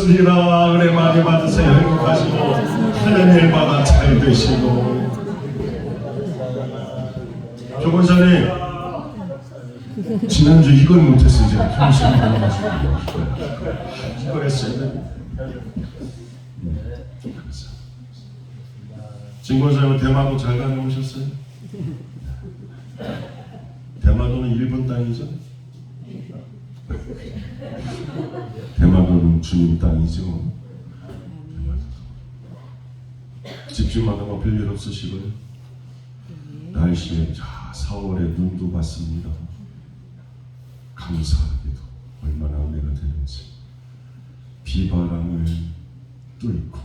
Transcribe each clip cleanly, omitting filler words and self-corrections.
주시리라. 은혜 많이 받으세요. 행복하시고 하는 일마다 잘 되시고. 교권사님 지난주 이걸 못했어요. 제가 평소에 많이 하시고 이걸 했어요. 진권사님 대마도 잘 다녀오셨어요? 대마도는 일본 땅이죠? 대마도는 주님 땅이죠. 집집마다 뭐 별일 없으시고요. 날씨에 4월에 눈도 봤습니다. 감사하게도 얼마나 은혜가 되는지. 비바람을 뚫고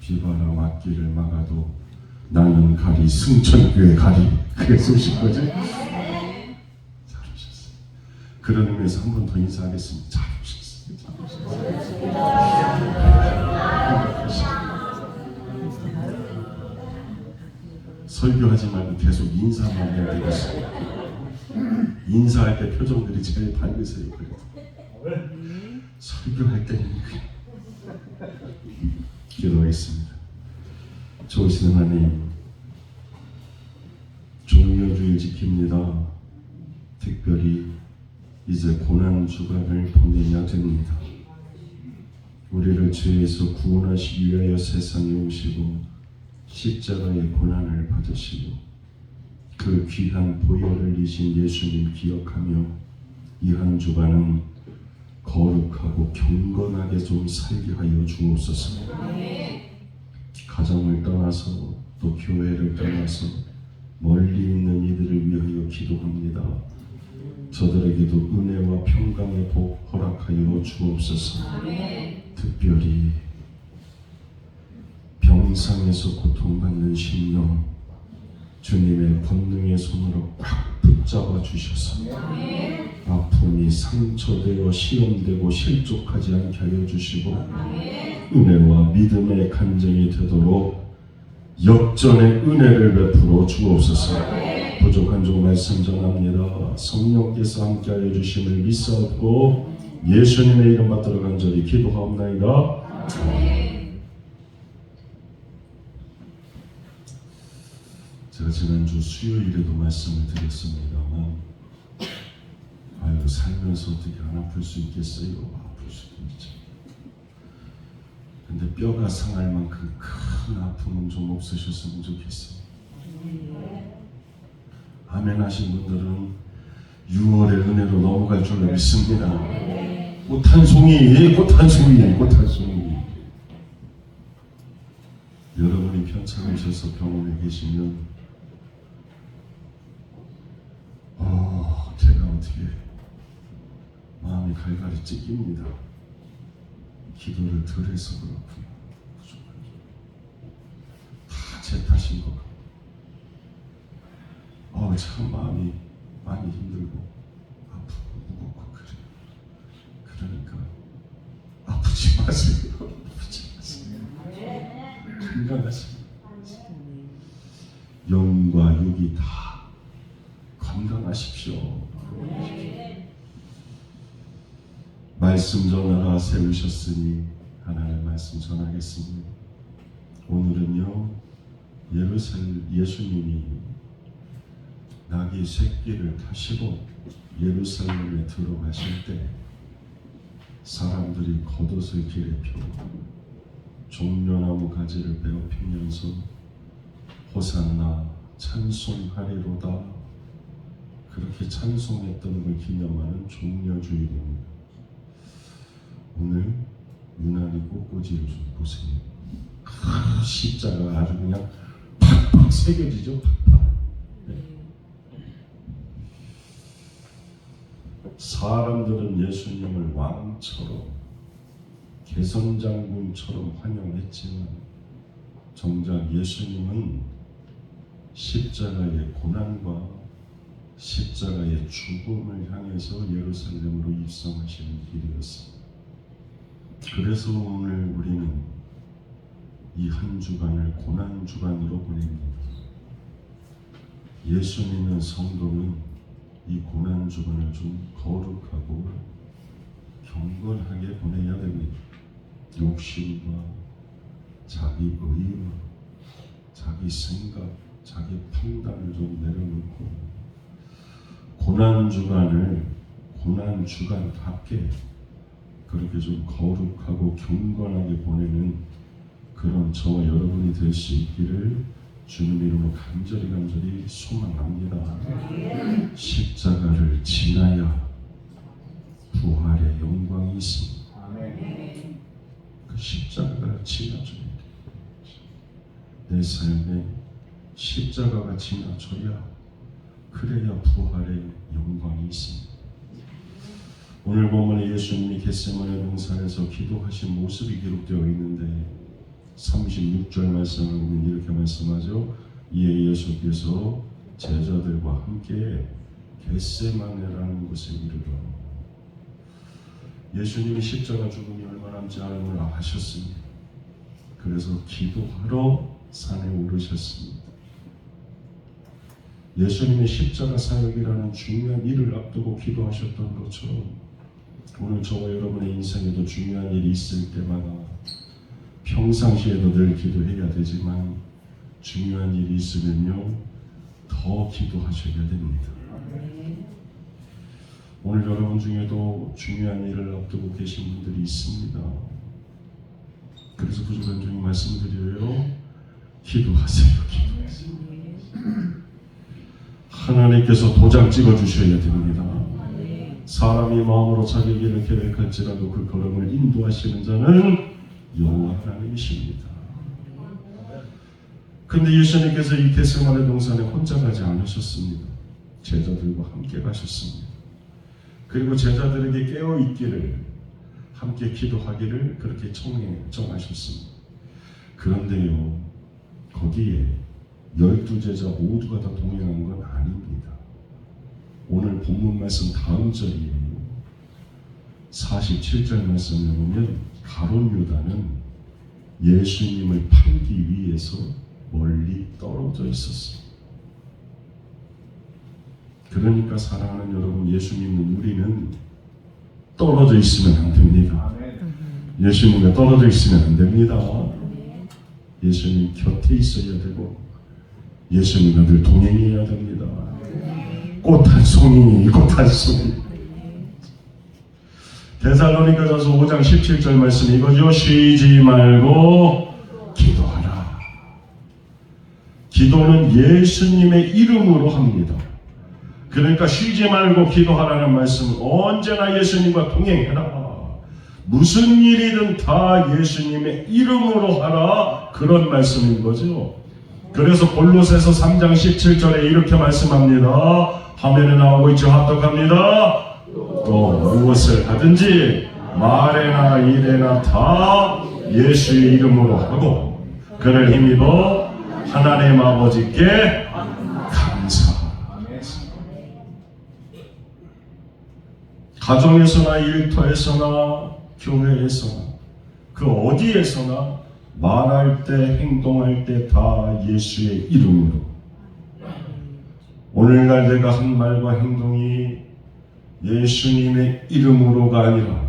비바람 앞길을 막아도 나는 가리 승천교회 가리. 그게 쓰신 거지? 잘하셨어요. 그런 의미에서 한 번 더 인사하겠습니다. 잘하셨어요. 설교하지 말고 계속 인사만 해야 되겠어요. 인사할 때 표정들이 제일 밝으세요. 설교할 때는 기도하겠습니다. 좋으신 하나님, 종려주일 지킵니다. 특별히 이제 고난주간을 보내야 됩니다. 우리를 죄에서 구원하시기 위하여 세상에 오시고 십자가의 고난을 받으시고 그 귀한 보혈을 흘리신 예수님 기억하며 이 한 주간은 거룩하고 경건하게 좀 살게 하여 주옵소서. 가정을 떠나서 또 교회를 떠나서 멀리 있는 이들을 위하여 기도합니다. 저들에게도 은혜와 평강의 복 허락하여 주옵소서. 특별히 병상에서 고통받는 심령 주님의 권능의 손으로 꽉 붙잡아 주셔서 아픔이 상처되어 시험되고 실족하지 않게 하여 주시고 은혜와 믿음의 간증이 되도록 역전의 은혜를 베풀어 주옵소서. 부족한 종 말씀 전합니다. 성령께서 함께하여 주심을 믿사옵고 예수님의 이름 받들어 간절히 기도하옵나이다. 제가 지난주 수요일에도 말씀을 드렸습니다만 아유 살면서 어떻게 안 아플 수 있겠어요? 아플 수도 있죠. 근데 뼈가 상할 만큼 큰 아픔은 좀 없으셨으면 좋겠어요. 아멘 하신 분들은 6월의 은혜로 넘어갈 줄로 믿습니다. 꽃 한 송이, 꽃 한 송이, 꽃 한 송이. 여러분이 편찮으셔서 병원에 계시면 제가 어떻게 마음이 갈갈이 찢깁니다. 기도를 덜 해서 그렇구나. 다 제 탓인 것 같고 참 마음이 많이 힘들고 아프고 무겁고 그래요. 그러니까 아프지 마세요. 아프지 마세요. 건강하세요. 영과 육이 다 건강하십시오. 말씀 전하라 세우셨으니 하나님의 말씀 전하겠습니다. 오늘은요 예수님이 나귀 새끼를 타시고 예루살렘에 들어가실 때 사람들이 겉옷을 길에 펴고 종려나무 가지를 베어 피면서 호산나 찬송하리로다 그렇게 찬송했던 걸 기념하는 종려주일입니다. 오늘 유난히 꽃꽂이를 좀 보세요. 십자가 아주 그냥 팍팍 새겨지죠. 팍팍. 네. 사람들은 예수님을 왕처럼 개선장군처럼 환영했지만 정작 예수님은 십자가의 고난과 십자가의 죽음을 향해서 예루살렘으로 입성하시는 길이었습니다. 그래서 오늘 우리는 이 한 주간을 고난 주간으로 보냅니다. 예수 믿는 성도는 이 고난 주간을 좀 거룩하고 경건하게 보내야 됩니다. 욕심과 자기 의와 자기 생각, 자기 판단을 좀 내려놓고 고난주간답게 그렇게 좀 거룩하고 경건하게 보내는 그런 저와 여러분이 될 수 있기를 주님 이름으로 간절히 소망합니다. 십자가를 지나야 부활의 영광이 있습니다. 그 십자가를 지나줘야 돼요. 내 삶에 십자가가 지나줘야 그래야 부활의 영광이 있습니다. 오늘 본문에 예수님이 겟세마네 동산에서 기도하신 모습이 기록되어 있는데 36절 말씀을 보면 이렇게 말씀하죠. 이에 예수께서 제자들과 함께 겟세마네라는 곳에 이르러 예수님이 십자가 죽음이 얼마 남지 않음을 아셨습니다. 그래서 기도하러 산에 오르셨습니다. 예수님의 십자가 사역이라는 중요한 일을 앞두고 기도하셨던 것처럼 오늘 저와 여러분의 인생에도 중요한 일이 있을 때마다 평상시에도 늘 기도해야 되지만 중요한 일이 있으면요 더 기도하셔야 됩니다. 오늘 여러분 중에도 중요한 일을 앞두고 계신 분들이 있습니다. 그래서 부족한 중에 말씀드려요. 기도하세요. 하나님께서 도장 찍어주셔야 됩니다. 사람이 마음으로 자기 길을 계획할지라도 그 걸음을 인도하시는 자는 여호와 하나님이십니다. 근데 예수님께서 이 겟세마네 동산에 혼자 가지 않으셨습니다. 제자들과 함께 가셨습니다. 그리고 제자들에게 깨어있기를 함께 기도하기를 그렇게 정하셨습니다. 그런데요 거기에 12제자 모두가 다 동행한 건 아닙니다. 오늘 본문 말씀 다음 절이에요. 47절 말씀을 보면 가룟 유다는 예수님을 팔기 위해서 멀리 떨어져 있었어요. 그러니까 사랑하는 여러분, 예수 믿는 우리는 떨어져 있으면 안 됩니다. 예수님과 떨어져 있으면 안 됩니다. 예수님 곁에 있어야 되고 예수님과 늘 동행해야 됩니다. 꽃 한 송이 데살로니가전서 5장 17절 말씀 이거죠. 쉬지 말고 기도하라. 기도는 예수님의 이름으로 합니다. 그러니까 쉬지 말고 기도하라는 말씀은 언제나 예수님과 동행해라. 무슨 일이든 다 예수님의 이름으로 하라. 그런 말씀인 거죠. 그래서 골로새서 3장 17절에 이렇게 말씀합니다. 화면에 나오고 있죠. 합독합니다. 또 무엇을 하든지 말에나 일에나 다 예수의 이름으로 하고 그를 힘입어 하나님 아버지께 감사하라. 가정에서나 일터에서나 교회에서나 그 어디에서나 말할 때 행동할 때 다 예수의 이름으로. 오늘날 내가 한 말과 행동이 예수님의 이름으로가 아니라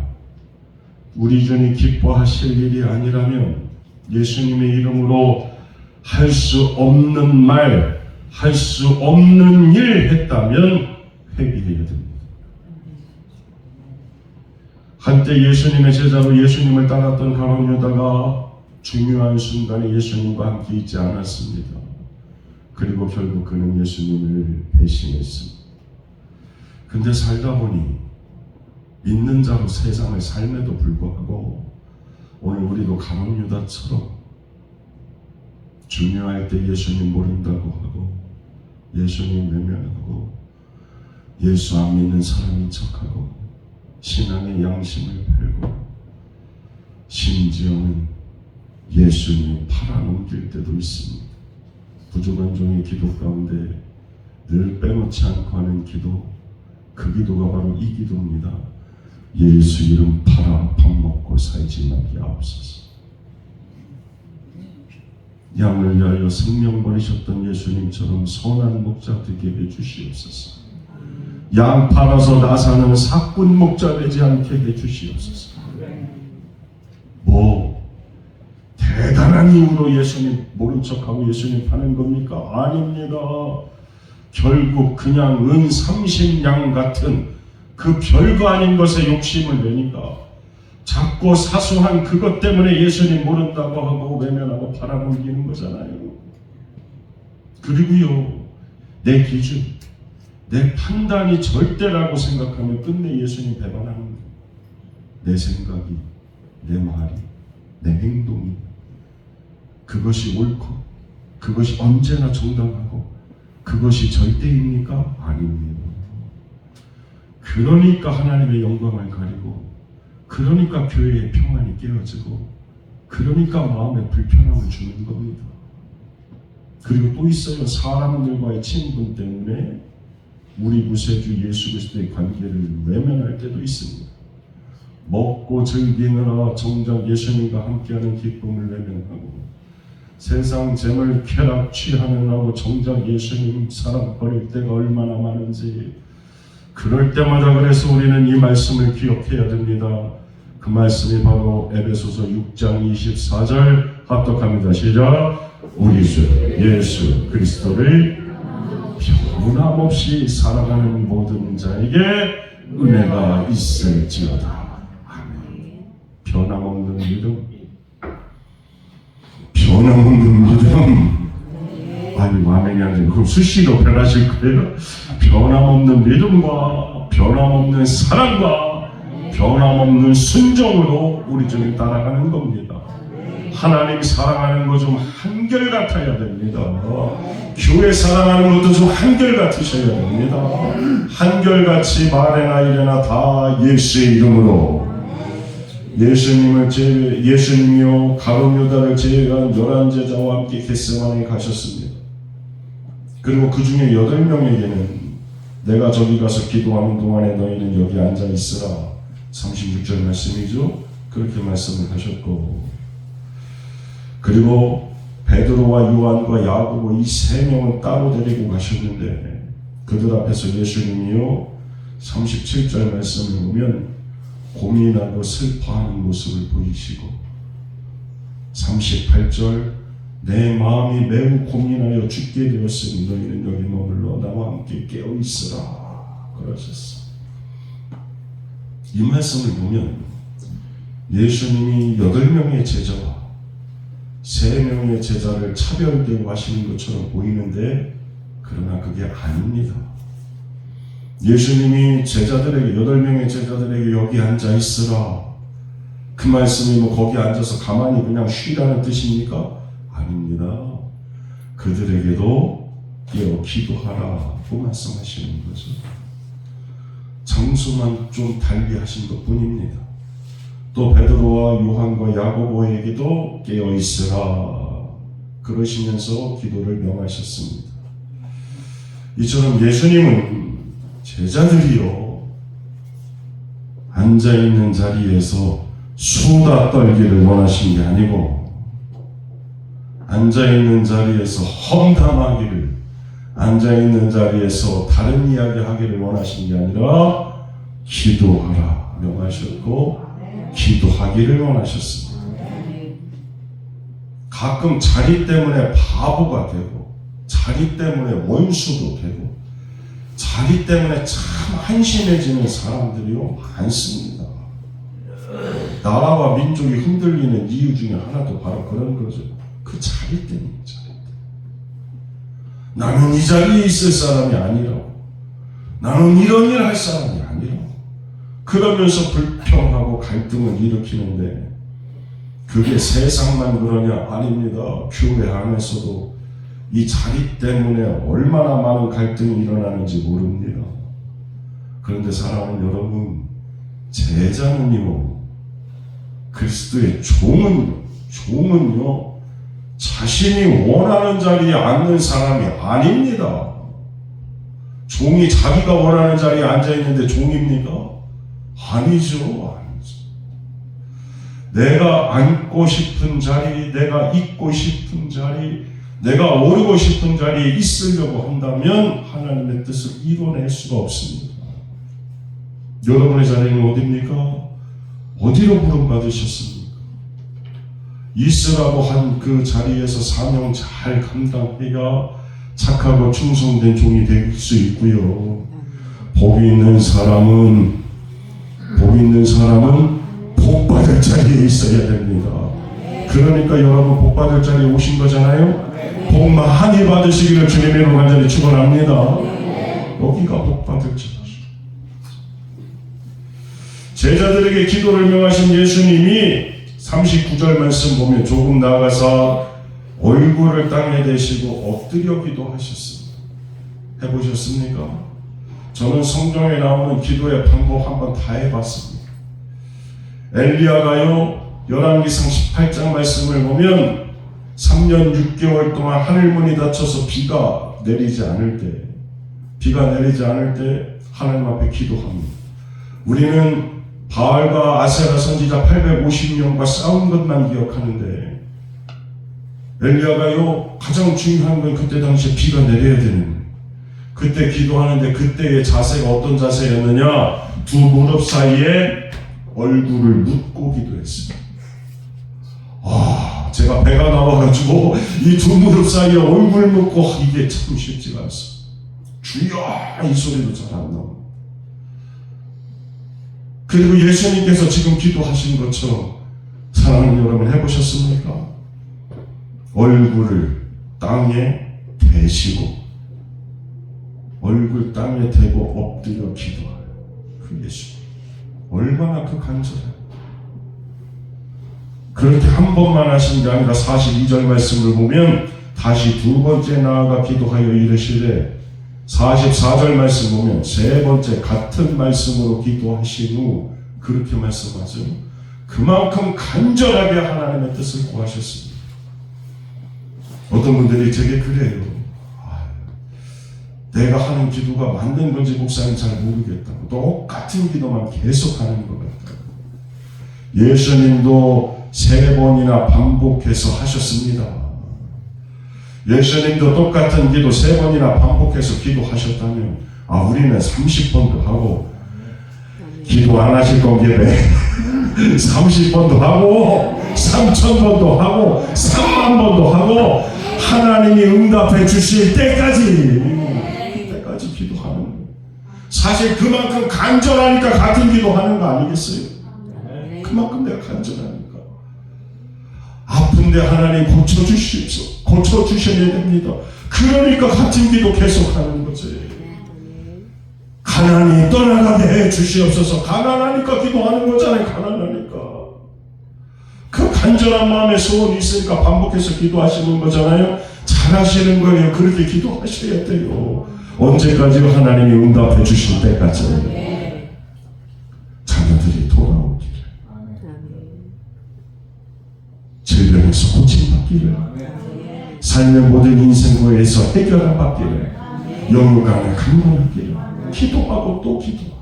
우리 주님 기뻐하실 일이 아니라면 예수님의 이름으로 할 수 없는 말, 할 수 없는 일 했다면 회개해야 됩니다. 한때 예수님의 제자로 예수님을 따랐던 가룟 유다가 중요한 순간에 예수님과 함께 있지 않았습니다. 그리고 결국 그는 예수님을 배신했습니다. 근데 살다 보니 믿는 자로 세상을 삶에도 불구하고 오늘 우리도 가룟 유다처럼 중요할 때 예수님 모른다고 하고 예수님 외면하고 예수 안 믿는 사람인 척하고 신앙의 양심을 팔고 심지어는 예수님 팔아넘길 때도 있습니다. 부족한 종의 기도 가운데 늘 빼놓지 않고 하는 기도, 그 기도가 바로 이 기도입니다. 예수 이름 팔아 밥 먹고 살지 말게 하옵소서. 양을 위하여 생명 버리셨던 예수님처럼 선한 목자 되게 해주시옵소서. 양 팔아서 나사는 사꾼 목자 되지 않게 해주시옵소서. 뭐 가난한 이유로 예수님 모른 척하고 예수님 파는 겁니까? 아닙니다. 결국 그냥 은 30냥 같은 그 별거 아닌 것에 욕심을 내니까 작고 사소한 그것 때문에 예수님 모른다고 하고 외면하고 팔아넘기는 거잖아요. 그리고요, 내 기준, 내 판단이 절대라고 생각하면 끝내 예수님 배반하는 거예요. 내 생각이, 내 말이, 내 행동이 그것이 옳고 그것이 언제나 정당하고 그것이 절대입니까? 아닙니다. 그러니까 하나님의 영광을 가리고, 그러니까 교회의 평안이 깨어지고, 그러니까 마음에 불편함을 주는 겁니다. 그리고 또 있어요. 사람들과의 친분 때문에 우리 구세주 예수 그리스도의 관계를 외면할 때도 있습니다. 먹고 즐기느라 정작 예수님과 함께하는 기쁨을 외면하고, 세상 재물 쾌락 취하느라고 정작 예수님 사랑 버릴 때가 얼마나 많은지, 그럴 때마다 그래서 우리는 이 말씀을 기억해야 됩니다. 그 말씀이 바로 에베소서 6장 24절 합독합니다. 시작. 우리 주 예수 그리스도를 변함없이 살아가는 모든 자에게 은혜가 있을지어다. 아멘. 변함없는 믿음, 변함없는 믿음. 아니, 아멘이 아니고 그럼 수시로 변하실 거예요. 변함없는 믿음과 변함없는 사랑과 변함없는 순종으로 우리 주님 따라가는 겁니다. 하나님 사랑하는 거 좀 한결같아야 됩니다. 교회 사랑하는 것도 좀 한결같으셔야 됩니다. 한결같이 말해나 이래나 다 예수의 이름으로. 예수님이요 가룟 유다를 제외한 11제자와 함께 겟세마네에 가셨습니다. 그리고 그 중에 8명에게는 내가 저기 가서 기도하는 동안에 너희는 여기 앉아 있으라, 36절 말씀이죠. 그렇게 말씀을 하셨고, 그리고 베드로와 요한과 야고보 이 3명은 따로 데리고 가셨는데, 그들 앞에서 예수님이요 37절 말씀을 보면 고민하고 슬퍼하는 모습을 보이시고, 38절 내 마음이 매우 고민하여 죽게 되었으니 너희는 여기 머물러 나와 함께 깨어있으라 그러셨어. 이 말씀을 보면 예수님이 8명의 제자와 3명의 제자를 차별되고 하시는 것처럼 보이는데, 그러나 그게 아닙니다. 예수님이 제자들에게, 8명의 제자들에게 여기 앉아 있으라, 그 말씀이 뭐 거기 앉아서 가만히 그냥 쉬라는 뜻입니까? 아닙니다. 그들에게도 깨어 기도하라고 말씀하시는 거죠. 장소만 좀 달리 하신 것 뿐입니다. 또 베드로와 요한과 야고보에게도 깨어 있으라 그러시면서 기도를 명하셨습니다. 이처럼 예수님은 제자들이요 앉아있는 자리에서 수다 떨기를 원하신 게 아니고, 앉아있는 자리에서 험담하기를, 앉아있는 자리에서 다른 이야기 하기를 원하신 게 아니라 기도하라 명하셨고 기도하기를 원하셨습니다. 가끔 자리 때문에 바보가 되고, 자리 때문에 원수도 되고, 자리 때문에 참 한심해지는 사람들이요 많습니다. 나라와 민족이 흔들리는 이유 중에 하나도 바로 그런 거죠. 그 자리 때문이죠. 나는 이 자리에 있을 사람이 아니라고, 나는 이런 일 할 사람이 아니라고 그러면서 불평하고 갈등을 일으키는데, 그게 세상만 그러냐? 아닙니다. 교회 안에서도 이 자리 때문에 얼마나 많은 갈등이 일어나는지 모릅니다. 그런데 사랑하는 여러분, 제자는요, 그리스도의 종은요 자신이 원하는 자리에 앉는 사람이 아닙니다. 종이 자기가 원하는 자리에 앉아있는데 종입니까? 아니죠. 내가 앉고 싶은 자리, 내가 있고 싶은 자리, 내가 오르고 싶은 자리에 있으려고 한다면 하나님의 뜻을 이뤄낼 수가 없습니다. 여러분의 자리는 어디입니까? 어디로 부름받으셨습니까? 있으라고 한 그 자리에서 사명 잘 감당해야 착하고 충성된 종이 될 수 있고요. 복 있는 사람은 복 받을 자리에 있어야 됩니다. 그러니까 여러분 복 받을 자리에 오신 거잖아요. 복 많이 받으시기를 주님의 이름으로 간절히 축원합니다. 여기가 복 받을 자리. 제자들에게 기도를 명하신 예수님이 39절 말씀 보면 조금 나아가서 얼굴을 땅에 대시고 엎드려 기도하셨습니다. 해보셨습니까? 저는 성경에 나오는 기도의 방법 한번 다 해봤습니다. 엘리야가요, 열왕기상 18장 말씀을 보면 3년 6개월 동안 하늘문이 닫혀서 비가 내리지 않을 때 하나님 앞에 기도합니다. 우리는 바알과 아세라 선지자 850명과 싸운 것만 기억하는데, 엘리야가요 가장 중요한 건 그때 당시에 비가 내려야 되는 거예요. 그때 기도하는데 그때의 자세가 어떤 자세였느냐? 두 무릎 사이에 얼굴을 묻고 기도했어요. 제가 배가 나와가지고 이 두 무릎 사이에 얼굴 묻고 이게 참 쉽지가 않습니다. 주여 이 소리도 잘 안 나옵니다. 그리고 예수님께서 지금 기도하신 것처럼 사랑하는 여러분 해보셨습니까? 얼굴을 땅에 대시고 얼굴 땅에 대고 엎드려 기도하는 그 예수, 얼마나 그 간절해요. 그렇게 한 번만 하신 게 아니라 42절 말씀을 보면 다시 두 번째 나아가 기도하여 이르시되, 44절 말씀 보면 세 번째 같은 말씀으로 기도하신 후 그렇게 말씀하죠. 그만큼 간절하게 하나님의 뜻을 구하셨습니다. 어떤 분들이 제게 그래요. 내가 하는 기도가 맞는 건지 목사님 잘 모르겠다고, 똑같은 기도만 계속 하는 것 같다고. 예수님도 3번이나 반복해서 하셨습니다. 예수님도 똑같은 기도 3번이나 반복해서 기도하셨다면, 우리는 30번도 하고, 기도 안 하실 거기에 30번도 하고 3000번도 하고 30000번도 하고 하나님이 응답해 주실 때까지 기도하는 거예요. 사실 그만큼 간절하니까 같은 기도하는 거 아니겠어요? 그만큼 내가 간절하니까. 아픈데 하나님 고쳐주십시오. 고쳐주셔야 됩니다. 그러니까 같은 기도 계속하는 거지. 가난이 떠나가게 해 주시옵소서. 가난하니까 기도하는 거잖아요. 가난하니까. 그 간절한 마음에 소원이 있으니까 반복해서 기도하시는 거잖아요. 잘하시는 거예요. 그렇게 기도하셔야 돼요. 언제까지? 하나님이 응답해 주실 때까지. 자녀들이 돌아오기를, 질병에서 고침받기를, 삶의 모든 인생고에서 해결을 받기를, 영육간을 강건하기를 기도하고 또 기도하고.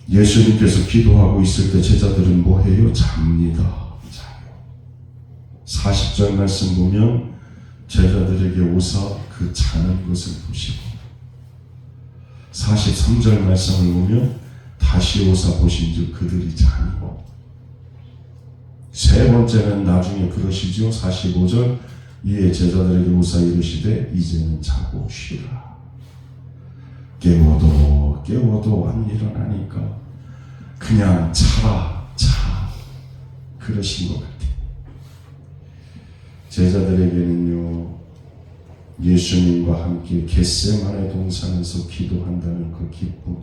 예수님께서 기도하고 있을 때 제자들은 뭐 해요? 잡니다. 자요. 40절 말씀 보면 제자들에게 오사 그 자는 것을 보시고, 43절 말씀을 보면 다시 오사 보신즉 그들이 자니고, 세 번째는 나중에 그러시죠. 45절 이에 제자들에게 오사 이르시되 이제는 자고 쉬라. 깨워도 안 일어나니까 그냥 자 그러신 것 같아요. 제자들에게는요, 예수님과 함께 겟세마네 동산에서 기도한다는 그 기쁨,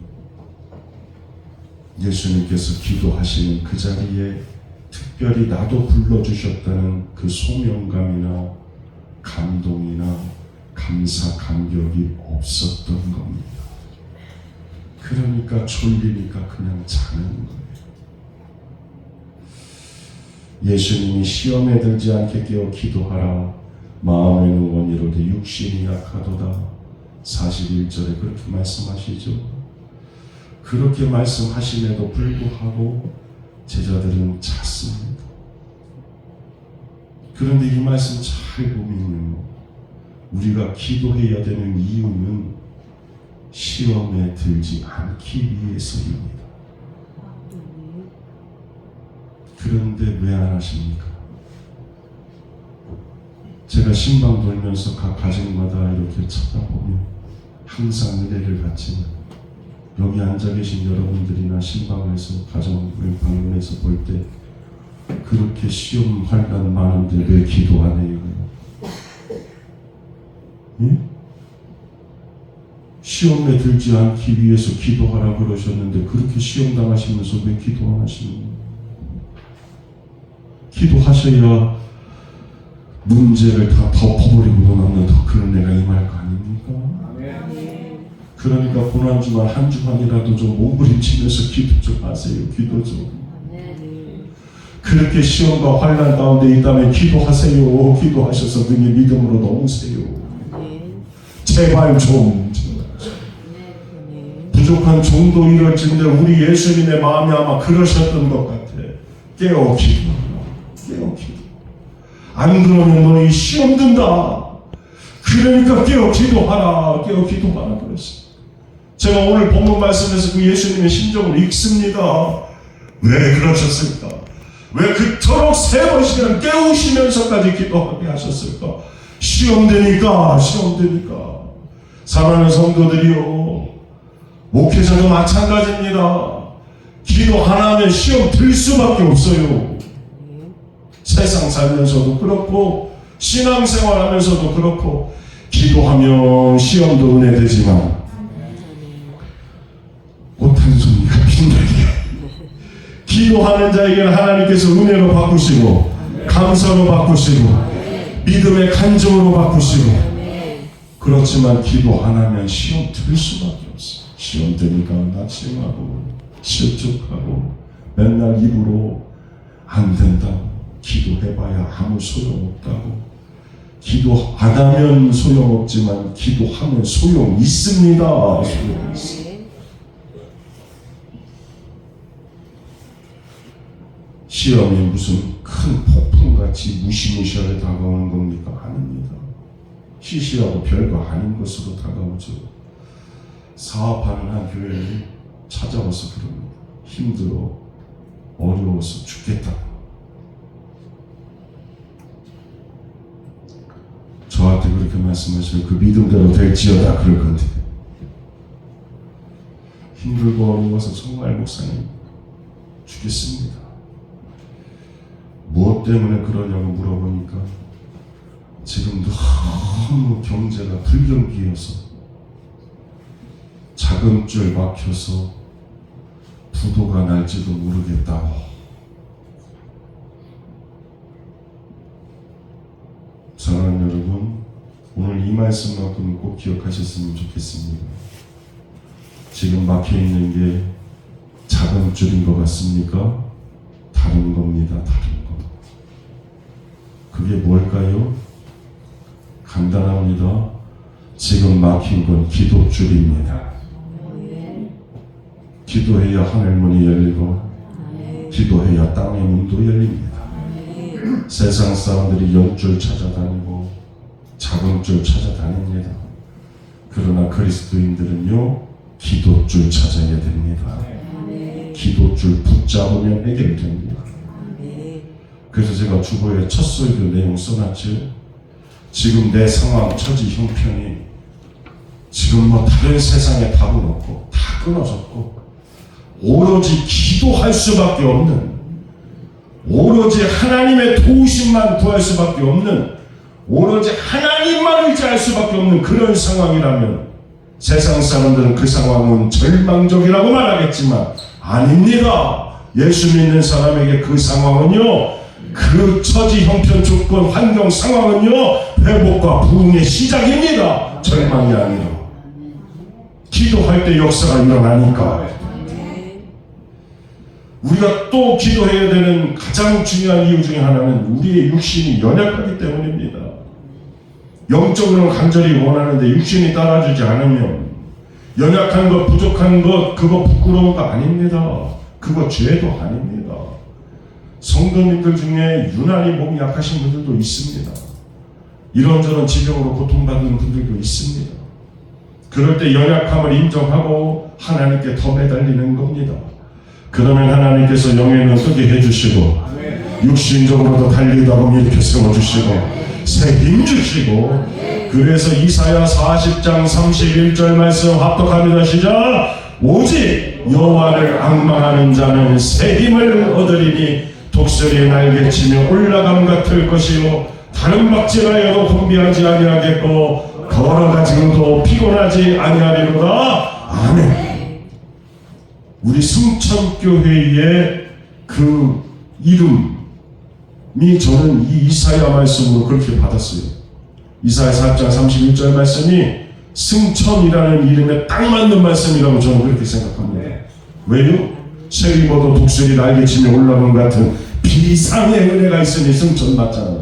예수님께서 기도하시는 그 자리에 특별히 나도 불러주셨다는 그 소명감이나 감동이나 감사, 감격이 없었던 겁니다. 그러니까 졸리니까 그냥 자는 거예요. 예수님이 시험에 들지 않게 깨어 기도하라. 마음에는 원이로되 육신이 약하도다. 41절에 그렇게 말씀하시죠. 그렇게 말씀하심에도 불구하고 제자들은 잤습니다. 그런데 이 말씀 잘 보면요, 우리가 기도해야 되는 이유는 시험에 들지 않기 위해서입니다. 그런데 왜 안 하십니까? 제가 신방 돌면서 각 가정마다 이렇게 쳐다보면 항상 은혜를 받지만 여기 앉아 계신 여러분들이나 신방에서 가정을 방문해서 볼 때 그렇게 시험 환난 많은데 왜 기도 안 해요? 예? 시험에 들지 않기 위해서 기도하라 그러셨는데 그렇게 시험 당하시면서 왜 기도 안 하시는 거예요? 기도하셔야 문제를 다 덮어버리고 남는 더 큰 은혜가 임할 거 아닙니까? 그러니까 고난주간 한 주간이라도 좀 몸부림치면서 기도 좀 하세요. 기도 좀. 그렇게 시험과 환난 가운데 있다면 기도하세요. 기도하셔서 등의 믿음으로 넘으세요. 제발 좀. 부족한 종도 이럴진데 우리 예수님의 마음이 아마 그러셨던 것 같아. 깨어 기도. 깨어 기도. 안 그러면 너희 시험 든다. 그러니까 깨어 기도하라. 깨어 기도하라 그랬어요. 제가 오늘 본문 말씀에서 그 예수님의 심정을 읽습니다. 왜 그러셨을까? 왜 그토록 3번씩이나 깨우시면서까지 기도하게 하셨을까? 시험 되니까. 사랑하는 성도들이요, 목회자도 마찬가지입니다. 기도 하나 하면 시험 들 수밖에 없어요. 세상 살면서도 그렇고 신앙생활 하면서도 그렇고 기도하면 시험도 은혜 되지만 옷 한 송이가 빛나게 기도하는 자에게는 하나님께서 은혜로 바꾸시고 감사로 바꾸시고 믿음의 간증으로 바꾸시고 그렇지만 기도 안 하면 시험 들 수밖에 없어요. 시험 되니까 낙심하고 실족하고 맨날 입으로 안 된다고 기도해봐야 아무 소용없다고 기도 안 하면 소용없지만 기도하면 소용 있습니다. 소용 있습니다. 시험이 무슨 큰 폭풍같이 무시무시하게 다가오는 겁니까? 아닙니다. 시시하고 별거 아닌 것으로 다가오죠. 사업하는 한 교회를 찾아와서 그럽니다. 힘들어, 어려워서 죽겠다. 저한테 그렇게 말씀하시면 그 믿음대로 될지어다 그럴 건데 힘들고 어려워서 정말 목사님 죽겠습니다. 무엇 때문에 그러냐고 물어보니까 지금 너무 경제가 불경기여서 자금줄 막혀서 부도가 날지도 모르겠다고. 사랑하는 여러분, 오늘 이 말씀만큼은 꼭 기억하셨으면 좋겠습니다. 지금 막혀있는 게 자금줄인 것 같습니까? 다른 겁니다. 다른 것. 그게 뭘까요? 간단합니다. 지금 막힌 건 기도줄입니다. 기도해야 하늘문이 열리고 기도해야 땅의 문도 열립니다. 세상 사람들이 영줄 찾아다니고 자금줄 찾아다닙니다. 그러나 그리스도인들은요, 기도줄 찾아야 됩니다. 기도줄 붙잡으면 해결됩니다. 그래서 제가 주보에 첫 설교 내용 써놨죠. 지금 내 상황, 처지, 형편이 지금 뭐 다른 세상에 답은 없고 다 끊어졌고 오로지 기도할 수밖에 없는, 오로지 하나님의 도우심만 구할 수밖에 없는, 오로지 하나님만 의지할 수밖에 없는 그런 상황이라면 세상 사람들은 그 상황은 절망적이라고 말하겠지만 아닙니다. 예수 믿는 사람에게 그 상황은요, 그 처지, 형편, 조건, 환경, 상황은요, 회복과 부흥의 시작입니다. 절망이 아니라. 기도할 때 역사가 일어나니까. 우리가 또 기도해야 되는 가장 중요한 이유 중에 하나는 우리의 육신이 연약하기 때문입니다. 영적으로는 간절히 원하는데 육신이 따라주지 않으면 연약한 것, 부족한 것, 그거 부끄러운 거 아닙니다. 그거 죄도 아닙니다. 성도님들 중에 유난히 몸이 약하신 분들도 있습니다. 이런저런 질병으로 고통받는 분들도 있습니다. 그럴 때 연약함을 인정하고 하나님께 더 매달리는 겁니다. 그러면 하나님께서 영의 눈 뜨게 해주시고 육신적으로도 달리다 보면 이렇게 세워주시고 새 힘 주시고, 그래서 이사야 40장 31절 말씀 합독합니다. 시작. 오직 여호와를 앙망하는 자는 새 힘을 얻으리니 독수리의 날개치며 올라감 같을 것이요 다른 박질하여도 분비하지 아니하겠고 걸어가지고도 피곤하지 아니하리로다. 아멘. 우리 승천교회의 그 이름이 저는 이 이사야 말씀으로 그렇게 받았어요. 이사야 4장 31절 말씀이 승천이라는 이름에 딱 맞는 말씀이라고 저는 그렇게 생각합니다. 왜요? 새 입어도 독수리 날개치며 올라온 같은 비상의 은혜가 있으니 승천 맞잖아요.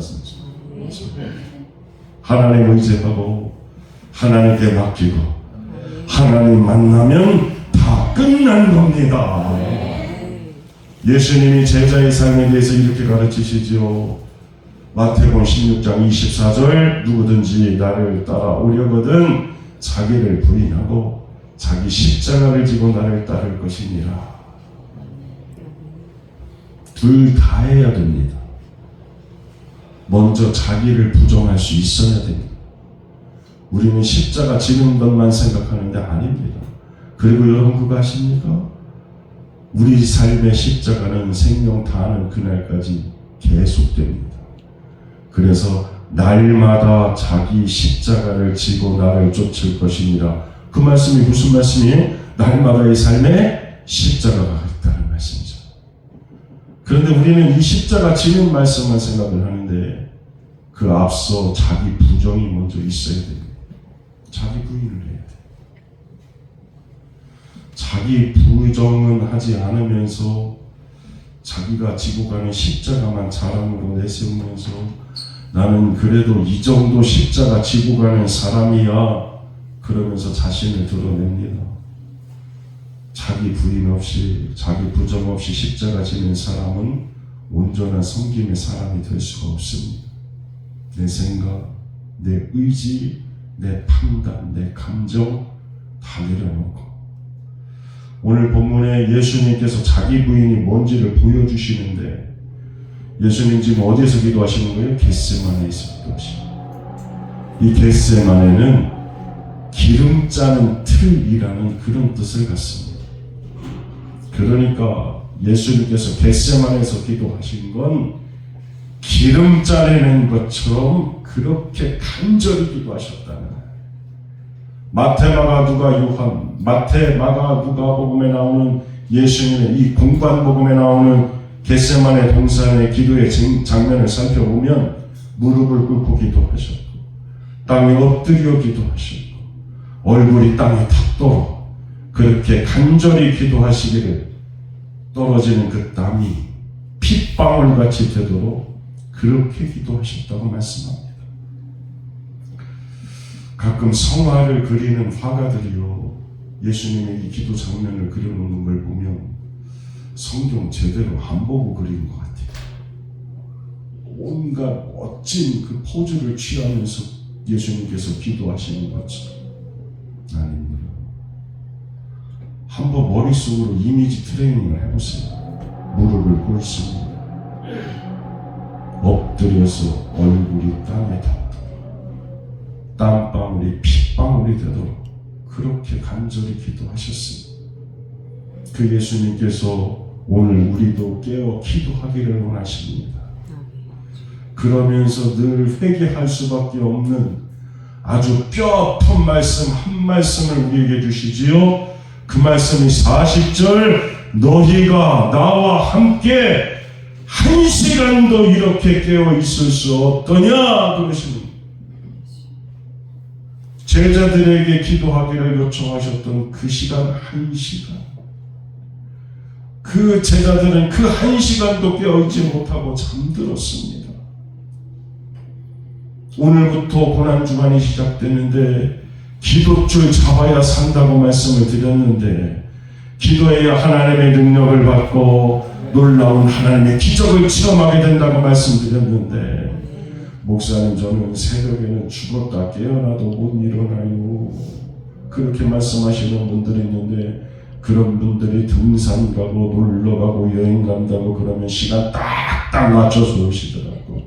하나님 의지하고 하나님께 맡기고 하나님 만나면 다 끝난 겁니다. 예수님이 제자의 삶에 대해서 이렇게 가르치시지요. 마태복음 16장 24절 누구든지 나를 따라오려거든 자기를 부인하고 자기 십자가를 지고 나를 따를 것이니라. 둘 다 해야 됩니다. 먼저 자기를 부정할 수 있어야 됩니다. 우리는 십자가 지는 것만 생각하는데 아닙니다. 그리고 여러분 그거 아십니까? 우리 삶의 십자가는 생명 다하는 그날까지 계속됩니다. 그래서 날마다 자기 십자가를 지고 나를 쫓을 것이니라. 그 말씀이 무슨 말씀이에요? 날마다의 삶에 십자가가 있다는 말씀이죠. 그런데 우리는 이 십자가 지는 말씀만 생각을 하는데 그 앞서 자기 부정이 먼저 있어야 됩니다. 자기 부인을 해야 돼요. 자기 부정은 하지 않으면서 자기가 지고 가는 십자가만 자랑으로 내세우면서 나는 그래도 이 정도 십자가 지고 가는 사람이야 그러면서 자신을 드러냅니다. 자기 부인 없이 자기 부정 없이 십자가 지는 사람은 온전한 섬김의 사람이 될 수가 없습니다. 내 생각, 내 의지, 내 판단, 내 감정 다 내려놓고 오늘 본문에 예수님께서 자기 부인이 뭔지를 보여주시는데 예수님 지금 어디에서 기도하시는 거예요? 겟세마네에서 기도하시는 거예요. 이 겟세마네는 기름 짜는 틀이라는 그런 뜻을 갖습니다. 그러니까 예수님께서 겟세마네에서 기도하신 건 기름 짜내는 것처럼 그렇게 간절히 기도하셨다는 거예요. 마태, 마가, 누가, 요한, 마태, 마가, 누가복음에 나오는 예수님의 이 공관복음에 나오는 겟세마네 동산의 기도의 장면을 살펴보면 무릎을 꿇고 기도하셨고 땅에 엎드려 기도하셨고 얼굴이 땅에 닿도록 그렇게 간절히 기도하시기를 떨어지는 그 땀이 핏방울같이 되도록 그렇게 기도하셨다고 말씀합니다. 가끔 성화를 그리는 화가들이요 예수님의 이 기도 장면을 그려놓는 걸 보면 성경 제대로 안 보고 그린 것 같아요. 온갖 멋진 그 포즈를 취하면서 예수님께서 기도하시는 것처럼 아닙니다. 한번 머릿속으로 이미지 트레이닝을 해보세요. 무릎을 꿇습니다. 엎드려서 얼굴이 땅에 닿도록 땀방울이 핏방울이 되도록 그렇게 간절히 기도하셨습니다. 그 예수님께서 오늘 우리도 깨어 기도하기를 원하십니다. 그러면서 늘 회개할 수밖에 없는 아주 뼈아픈 말씀 한 말씀을 우리에게 주시지요. 그 말씀이 40절 너희가 나와 함께 한 시간도 이렇게 깨어 있을 수 없더냐 그러십니다. 제자들에게 기도하기를 요청하셨던 그 시간 한 시간 그 제자들은 그 한 시간도 깨어있지 못하고 잠들었습니다. 오늘부터 고난주간이 시작되는데 기도줄 잡아야 산다고 말씀을 드렸는데 기도해야 하나님의 능력을 받고 놀라운 하나님의 기적을 체험하게 된다고 말씀드렸는데 목사님 저는 새벽에는 죽었다 깨어나도 못 일어나요 그렇게 말씀하시는 분들이 있는데 그런 분들이 등산 가고 놀러 가고 여행 간다고 그러면 시간 딱딱 맞춰서 오시더라고.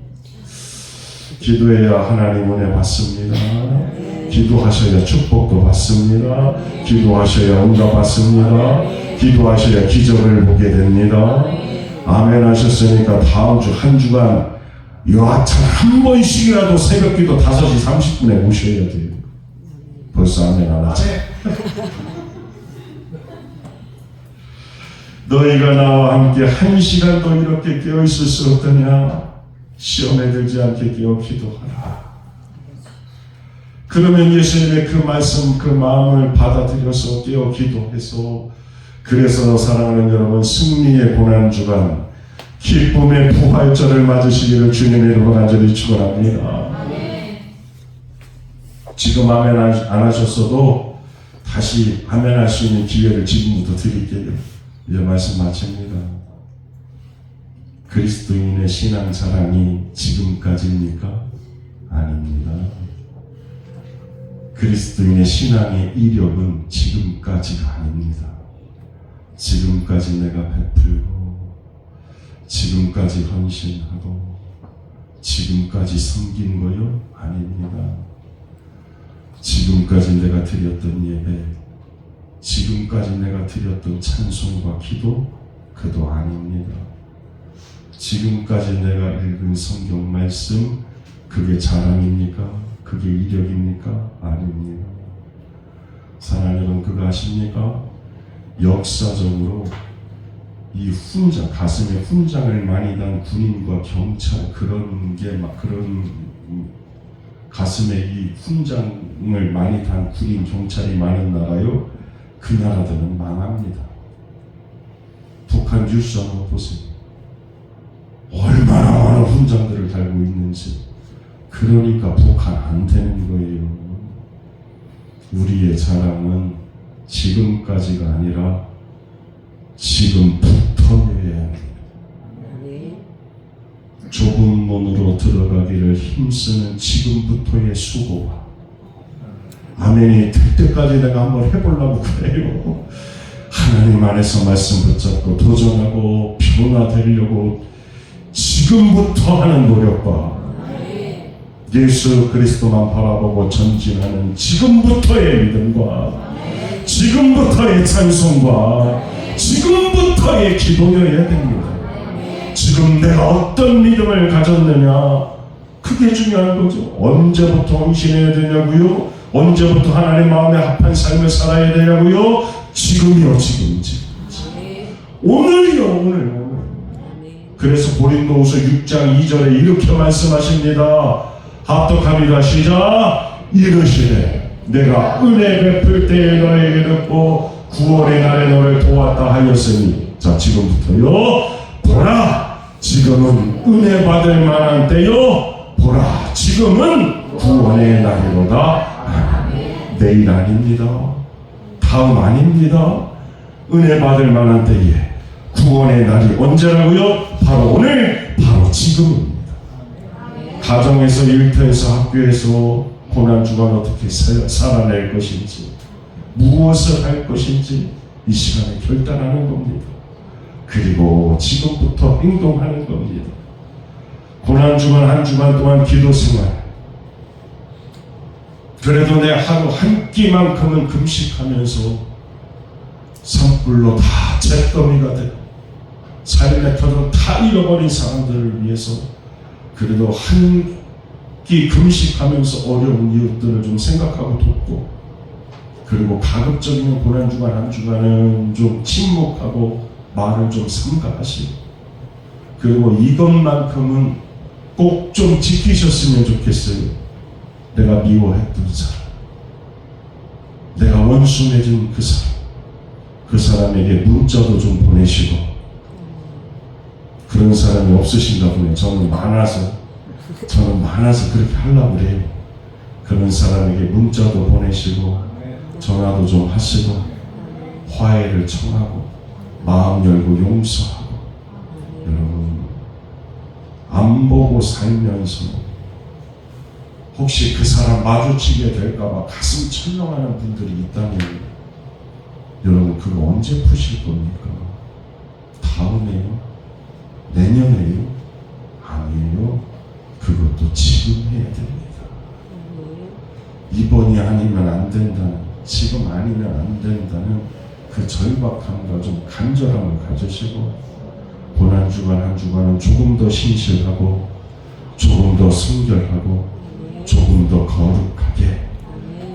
기도해야 하나님 은혜 받습니다. 기도하셔야 축복도 받습니다. 기도하셔야 응답 받습니다. 기도하셔야 기적을 보게 됩니다. 아멘 하셨으니까 다음 주 한 주간 여하튼 한 번씩이라도 새벽기도 5시 30분에 오셔야 돼요. 벌써 아멘 안 하지? 너희가 나와 함께 1시간도 이렇게 깨어있을 수 없더냐? 시험에 들지 않게 깨어 기도하라. 그러면 예수님의 그 말씀, 그 마음을 받아들여서 깨어 기도해서, 그래서 사랑하는 여러분, 승리의 고난주간 기쁨의 부활절을 맞으시기를 주님의 이름으로 간절히 축원합니다. 지금 아멘 안 하셨어도 다시 아멘 할 수 있는 기회를 지금부터 드릴게요. 이제 말씀 마칩니다. 그리스도인의 신앙 자랑이 지금까지입니까? 아닙니다. 그리스도인의 신앙의 이력은 지금까지가 아닙니다. 지금까지 내가 베풀고, 지금까지 헌신하고, 지금까지 섬긴 거요? 아닙니다. 지금까지 내가 드렸던 예배, 지금까지 내가 드렸던 찬송과 기도, 그도 아닙니다. 지금까지 내가 읽은 성경 말씀, 그게 자랑입니까? 그게 이력입니까? 아닙니다. 사랑하는 여러분, 그거 아십니까? 역사적으로 이 훈장, 가슴에 훈장을 많이 단 군인과 경찰, 그런 가슴에 이 훈장을 많이 단 군인, 경찰이 많은 나라요, 그 나라들은 망합니다. 북한 뉴스 한번 보세요. 얼마나 많은 훈장들을 달고 있는지. 그러니까 북한 안 되는 거예요. 우리의 자랑은 지금까지가 아니라 지금부터여야 합니다. 좁은 문으로 들어가기를 힘쓰는 지금부터의 수고와, 아멘이 될 때까지 내가 한번 해보려고 그래요. 하나님 안에서 말씀 붙잡고 도전하고 변화되려고 지금부터 하는 노력과 예수 그리스도만 바라보고 전진하는 지금부터의 믿음과 지금부터의 찬송과 지금부터의 기도여야 됩니다. 지금 내가 어떤 믿음을 가졌느냐, 그게 중요한 거죠. 언제부터 헌신해야 되냐고요? 언제부터 하나님 마음에 합한 삶을 살아야 되냐고요? 지금이요, 지금. 오늘이요, 오늘. 그래서 고린도후서 6장 2절에 이렇게 말씀하십니다. 합독합니다. 시작. 이르시되 내가 은혜 베풀 때에 너에게 듣고 구원의 날에 너를 도왔다 하였으니, 자, 지금부터요. 보라, 지금은 은혜 받을 만한 때요. 보라, 지금은 구원의 날이로다. 내일 아닙니다. 다음 아닙니다. 은혜 받을 만한 때에 구원의 날이 언제라고요? 바로 오늘, 바로 지금입니다. 가정에서, 일터에서, 학교에서 고난주간 어떻게 살아낼 것인지, 무엇을 할 것인지 이 시간에 결단하는 겁니다. 그리고 지금부터 행동하는 겁니다. 고난주간 한 주간 동안 기도 생활, 그래도 내 하루 한 끼만큼은 금식하면서 산불로 다 잿더미가 되고 삶의 터전 다 잃어버린 사람들을 위해서 그래도 한 끼 금식하면서 어려운 이웃들을 좀 생각하고 돕고, 그리고 가급적이면 고난주간 한 주간은 좀 침묵하고 말을 좀 삼가하시고, 그리고 이것만큼은 꼭 좀 지키셨으면 좋겠어요. 내가 미워했던 사람, 내가 원수 맺은 그 사람에게 문자도 좀 보내시고. 그런 사람이 없으신가 보네요. 저는 많아서 그렇게 하려고 그래요. 그런 사람에게 문자도 보내시고 전화도 좀 하시고 화해를 청하고 마음 열고 용서하고. 여러분, 안 보고 살면서 혹시 그 사람 마주치게 될까봐 가슴 철렁하는 분들이 있다면 여러분 그거 언제 푸실 겁니까? 다음에요? 내년에요? 아니에요. 그것도 지금 해야 됩니다. 이번이 아니면 안 된다는, 지금 아니면 안 된다는 그 절박함과 좀 간절함을 가지시고, 고난주간 한 주간은 조금 더 신실하고 조금 더 순결하고 조금 더 거룩하게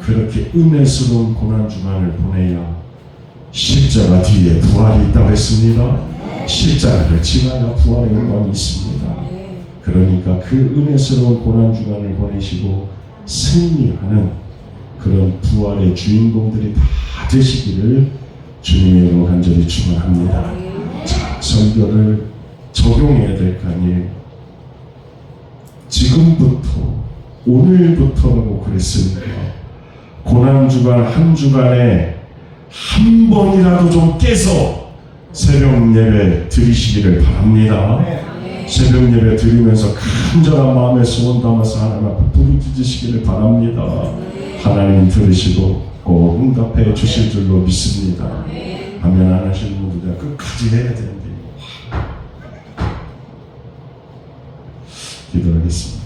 그렇게 은혜스러운 고난주간을 보내야 십자가 뒤에 부활이 있다고 했습니다. 십자가를 지나야 부활의 영광이 있습니다. 그러니까 그 은혜스러운 고난주간을 보내시고 승리하는 그런 부활의 주인공들이 다 되시기를 주님의 이름으로 간절히 축원합니다. 자, 설교를 적용해야 될 거 아니에요. 지금부터, 오늘부터라고 그랬으니까 고난주간 한 주간에 한 번이라도 좀 깨서 새벽 예배 드리시기를 바랍니다. 새벽 예배 드리면서 간절한 마음에 소원 담아서 하나님 앞에 부르짖으시기를 바랍니다. 하나님 들으시고 꼭 응답해 주실 줄로 믿습니다. 아멘 안 하시는 분들 끝까지 해야 되는데 기도하겠습니다.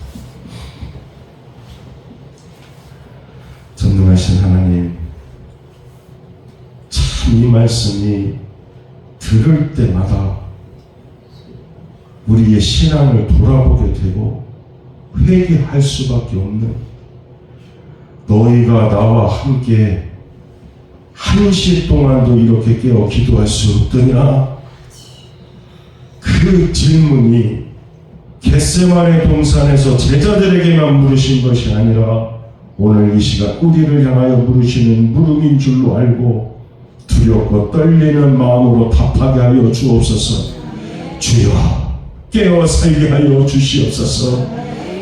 전능하신 하나님, 참 이 말씀이 들을 때마다 우리의 신앙을 돌아보게 되고 회개할 수밖에 없는, 너희가 나와 함께 1시 동안도 이렇게 깨어 기도할 수 없더냐? 그 질문이 겟세마네 동산에서 제자들에게만 물으신 것이 아니라 오늘 이 시간 우리를 향하여 물으시는 물음인 줄로 알고 두렵고 떨리는 마음으로 답하게 하여 주옵소서. 주여 깨어 살게 하여 주시옵소서.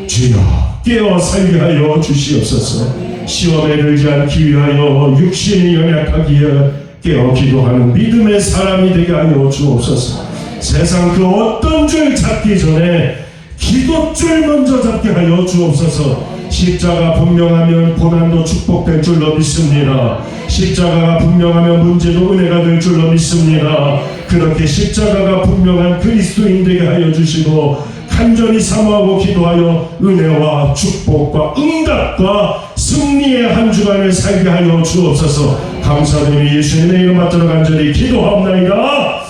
주여 깨어 살게 하여 주시옵소서. 시험에 들지 않기 위하여 육신이 연약하기에 깨어 기도하는 믿음의 사람이 되게 하여 주옵소서. 세상 그 어떤 줄 잡기 전에 기도줄 먼저 잡게 하여 주옵소서. 십자가 분명하면 고난도 축복될 줄로 믿습니다. 십자가가 분명하면 문제도 은혜가 될 줄로 믿습니다. 그렇게 십자가가 분명한 그리스도인 되게 하여 주시고 간절히 사모하고 기도하여 은혜와 축복과 응답과 승리의 한 주간을 살게 하여 주옵소서. 감사드리며 예수님의 이름 받들어 간절히 기도하옵나이다.